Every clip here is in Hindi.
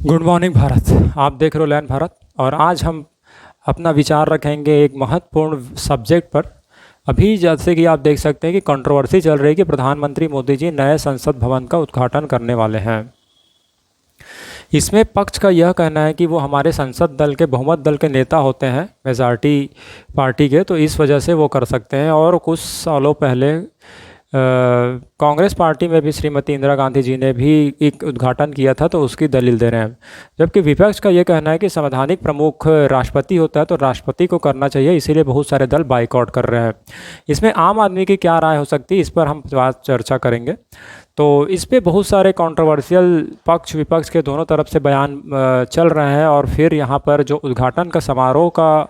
Good morning Bharat. आप देख रहे हो लैंड भारत और आज हम अपना विचार रखेंगे एक महत्वपूर्ण सब्जेक्ट पर। अभी जैसे कि आप देख सकते हैं कि कंट्रोवर्सी चल रही है कि प्रधानमंत्री मोदी जी नए संसद भवन का उद्घाटन करने वाले हैं। इसमें पक्ष का यह कहना है कि वो हमारे संसद दल के बहुमत दल के नेता होते हैं, मेजॉरिटी पार्टी के, तो इस वजह से वो कर सकते हैं। और कुछ सालों पहले कांग्रेस पार्टी में भी श्रीमती इंदिरा गांधी जी ने भी एक उद्घाटन किया था, तो उसकी दलील दे रहे हैं। जबकि विपक्ष का ये कहना है कि संवैधानिक प्रमुख राष्ट्रपति होता है तो राष्ट्रपति को करना चाहिए, इसीलिए बहुत सारे दल बाइकआउट कर रहे हैं। इसमें आम आदमी की क्या राय हो सकती है, इस पर हम बात चर्चा करेंगे। तो इस पे बहुत सारे कंट्रोवर्शियल पक्ष विपक्ष के दोनों तरफ से बयान चल रहे हैं। और फिर यहाँ पर जो उद्घाटन का समारोह का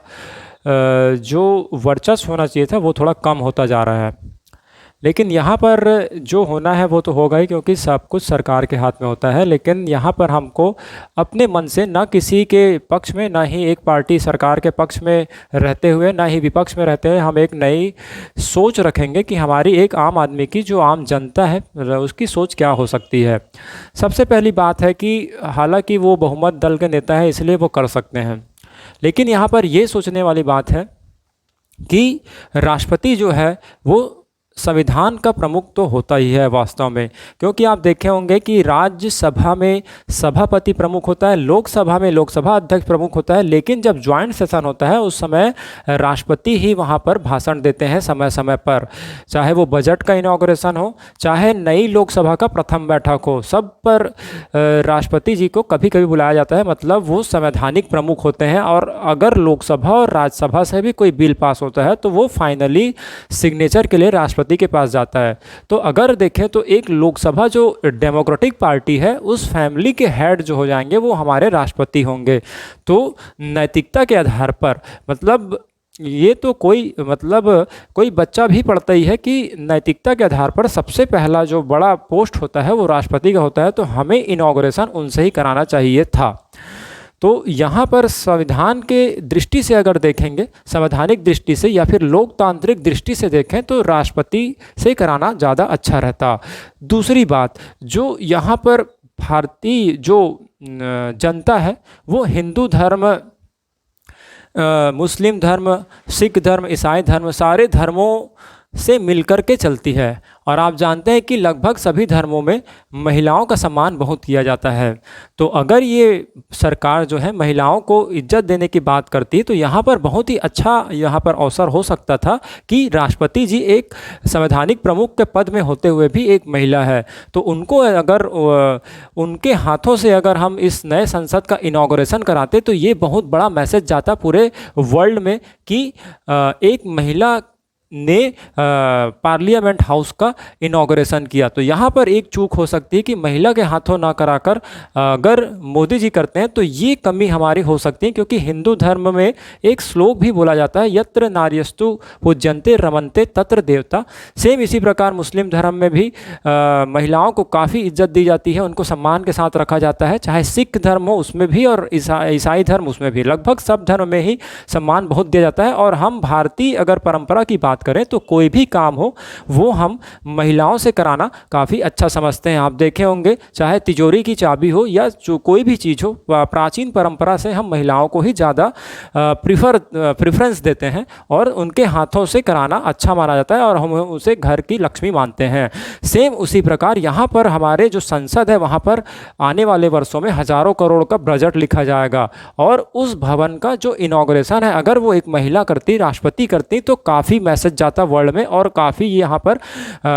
जो वर्चस्व होना चाहिए था वो थोड़ा कम होता जा रहा है। लेकिन यहाँ पर जो होना है वो तो होगा ही, क्योंकि सब कुछ सरकार के हाथ में होता है। लेकिन यहाँ पर हमको अपने मन से ना किसी के पक्ष में, ना ही एक पार्टी सरकार के पक्ष में रहते हुए, ना ही विपक्ष में रहते हुए, हम एक नई सोच रखेंगे कि हमारी एक आम आदमी की, जो आम जनता है, उसकी सोच क्या हो सकती है। सबसे पहली बात है कि हालांकि वो बहुमत दल के नेता है इसलिए वो कर सकते हैं, लेकिन यहाँ पर ये सोचने वाली बात है कि राष्ट्रपति जो है वो संविधान का प्रमुख तो होता ही है वास्तव में। क्योंकि आप देखे होंगे कि राज्यसभा में सभापति प्रमुख होता है, लोकसभा में लोकसभा अध्यक्ष प्रमुख होता है, लेकिन जब ज्वाइंट सेशन होता है उस समय राष्ट्रपति ही वहाँ पर भाषण देते हैं समय समय पर। चाहे वो बजट का इनॉग्रेशन हो, चाहे नई लोकसभा का प्रथम बैठक हो, सब पर राष्ट्रपति जी को कभी कभी बुलाया जाता है। मतलब वो संवैधानिक प्रमुख होते हैं। और अगर लोकसभा और राज्यसभा से भी कोई बिल पास होता है तो वो फाइनली सिग्नेचर के लिए राष्ट्रपति के पास जाता है। तो अगर देखें तो एक लोकसभा जो डेमोक्रेटिक पार्टी है उस फैमिली के हेड जो हो जाएंगे वो हमारे राष्ट्रपति होंगे। तो नैतिकता के आधार पर, मतलब ये तो कोई बच्चा भी पढ़ता ही है कि नैतिकता के आधार पर सबसे पहला जो बड़ा पोस्ट होता है वो राष्ट्रपति का होता है, तो हमें इनॉग्रेशन उनसे ही कराना चाहिए था। तो यहाँ पर संविधान के दृष्टि से अगर देखेंगे, संवैधानिक दृष्टि से या फिर लोकतांत्रिक दृष्टि से देखें, तो राष्ट्रपति से कराना ज़्यादा अच्छा रहता। दूसरी बात, जो यहाँ पर भारतीय जो जनता है वो हिंदू धर्म, मुस्लिम धर्म, सिख धर्म, ईसाई धर्म, सारे धर्मों से मिलकर के चलती है। और आप जानते हैं कि लगभग सभी धर्मों में महिलाओं का सम्मान बहुत किया जाता है। तो अगर ये सरकार जो है महिलाओं को इज्जत देने की बात करती है तो यहाँ पर बहुत ही अच्छा यहाँ पर अवसर हो सकता था कि राष्ट्रपति जी एक संवैधानिक प्रमुख के पद में होते हुए भी एक महिला है, तो उनको अगर उनके हाथों से अगर हम इस नए संसद का इनॉग्रेशन कराते तो ये बहुत बड़ा मैसेज जाता पूरे वर्ल्ड में कि एक महिला ने पार्लियामेंट हाउस का इनॉग्रेशन किया। तो यहाँ पर एक चूक हो सकती है कि महिला के हाथों ना कराकर अगर मोदी जी करते हैं तो ये कमी हमारी हो सकती है। क्योंकि हिंदू धर्म में एक श्लोक भी बोला जाता है, यत्र नार्यस्तु पूज्यन्ते रमन्ते तत्र देवता। सेम इसी प्रकार मुस्लिम धर्म में भी महिलाओं को काफ़ी इज्जत दी जाती है, उनको सम्मान के साथ रखा जाता है। चाहे सिख धर्म हो उसमें भी और ईसाई धर्म उसमें भी, लगभग सब धर्म में ही सम्मान बहुत दिया जाता है। और हम भारतीय अगर परंपरा की बात करें तो कोई भी काम हो वो हम महिलाओं से कराना काफ़ी अच्छा समझते हैं। आप देखे होंगे चाहे तिजोरी की चाबी हो या जो कोई भी चीज़ हो, प्राचीन परंपरा से हम महिलाओं को ही ज़्यादा प्रेफरेंस देते हैं और उनके हाथों से कराना अच्छा माना जाता है और हम उसे घर की लक्ष्मी मानते हैं। सेम उसी प्रकार यहाँ पर हमारे जो संसद है वहाँ पर आने वाले वर्षों में हज़ारों करोड़ का बजट लिखा जाएगा और उस भवन का जो इनॉग्रेशन है अगर वो एक महिला करती, राष्ट्रपति करती, तो काफ़ी मैसेज जाता वर्ल्ड में और काफ़ी यहाँ पर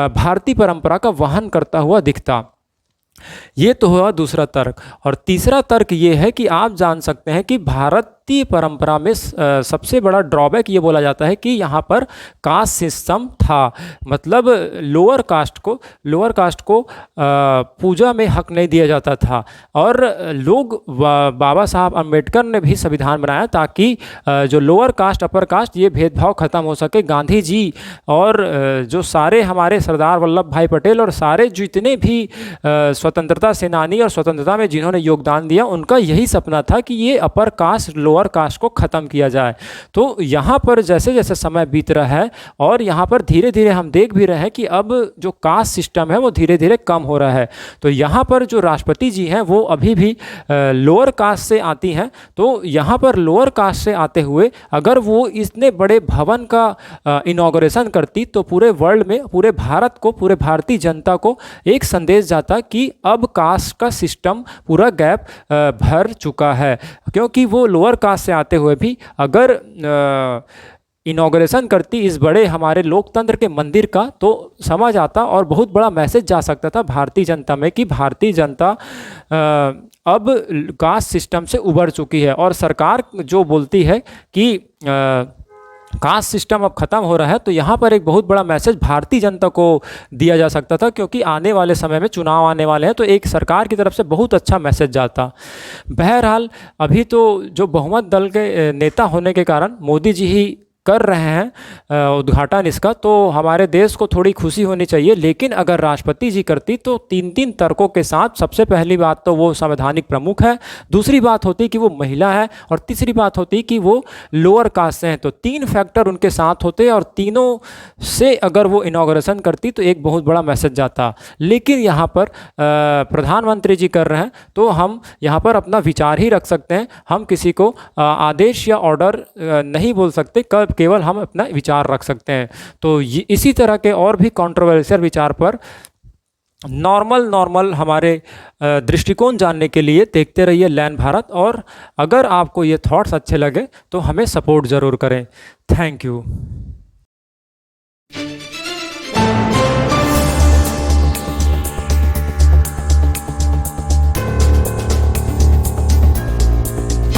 भारतीय परंपरा का वहन करता हुआ दिखता। ये तो हुआ दूसरा तर्क। और तीसरा तर्क ये है कि आप जान सकते हैं कि भारतीय परंपरा में सबसे बड़ा ड्रॉबैक ये बोला जाता है कि यहाँ पर कास्ट सिस्टम था। मतलब लोअर कास्ट को पूजा में हक नहीं दिया जाता था। और लोग बाबा साहब अम्बेडकर ने भी संविधान बनाया ताकि जो लोअर कास्ट अपर कास्ट ये भेदभाव ख़त्म हो सके। गांधी जी और जो सारे हमारे सरदार वल्लभ भाई पटेल और सारे जितने भी स्वतंत्रता सेनानी और स्वतंत्रता में जिन्होंने योगदान दिया उनका यही सपना था कि ये upper caste lower lower caste को ख़त्म किया जाए। तो यहाँ पर जैसे जैसे समय बीत रहा है और यहाँ पर धीरे धीरे हम देख भी रहे हैं कि अब जो कास्ट सिस्टम है वो धीरे धीरे कम हो रहा है। तो यहाँ पर जो राष्ट्रपति जी हैं वो अभी भी लोअर कास्ट से आती हैं। तो यहाँ पर लोअर कास्ट से आते हुए अगर वो इतने बड़े भवन का इनॉग्रेशन करती तो पूरे वर्ल्ड में, पूरे भारत को, पूरे भारतीय जनता को एक संदेश जाता कि अब कास्ट का सिस्टम पूरा गैप भर चुका है। क्योंकि वो लोअर कास्ट से आते हुए भी अगर इनॉग्रेशन करती इस बड़े हमारे लोकतंत्र के मंदिर का, तो समझ आता और बहुत बड़ा मैसेज जा सकता था भारतीय जनता में कि भारतीय जनता अब कास्ट सिस्टम से उबर चुकी है। और सरकार जो बोलती है कि कास्ट सिस्टम अब ख़त्म हो रहा है, तो यहाँ पर एक बहुत बड़ा मैसेज भारतीय जनता को दिया जा सकता था। क्योंकि आने वाले समय में चुनाव आने वाले हैं, तो एक सरकार की तरफ से बहुत अच्छा मैसेज जाता। बहरहाल अभी तो जो बहुमत दल के नेता होने के कारण मोदी जी ही कर रहे हैं उद्घाटन इसका, तो हमारे देश को थोड़ी खुशी होनी चाहिए। लेकिन अगर राष्ट्रपति जी करती तो तीन तीन तर्कों के साथ, सबसे पहली बात तो वो संवैधानिक प्रमुख है, दूसरी बात होती कि वो महिला है, और तीसरी बात होती कि वो लोअर कास्ट से हैं। तो तीन फैक्टर उनके साथ होते और तीनों से अगर वो इनॉग्रेशन करती तो एक बहुत बड़ा मैसेज जाता। लेकिन यहाँ पर प्रधानमंत्री जी कर रहे हैं, तो हम यहाँ पर अपना विचार ही रख सकते हैं। हम किसी को आदेश या ऑर्डर नहीं बोल सकते, केवल हम अपना विचार रख सकते हैं। तो इसी तरह के और भी कंट्रोवर्शियल विचार पर नॉर्मल हमारे दृष्टिकोण जानने के लिए देखते रहिए लैन भारत। और अगर आपको ये थॉट्स अच्छे लगे तो हमें सपोर्ट ज़रूर करें। Thank you.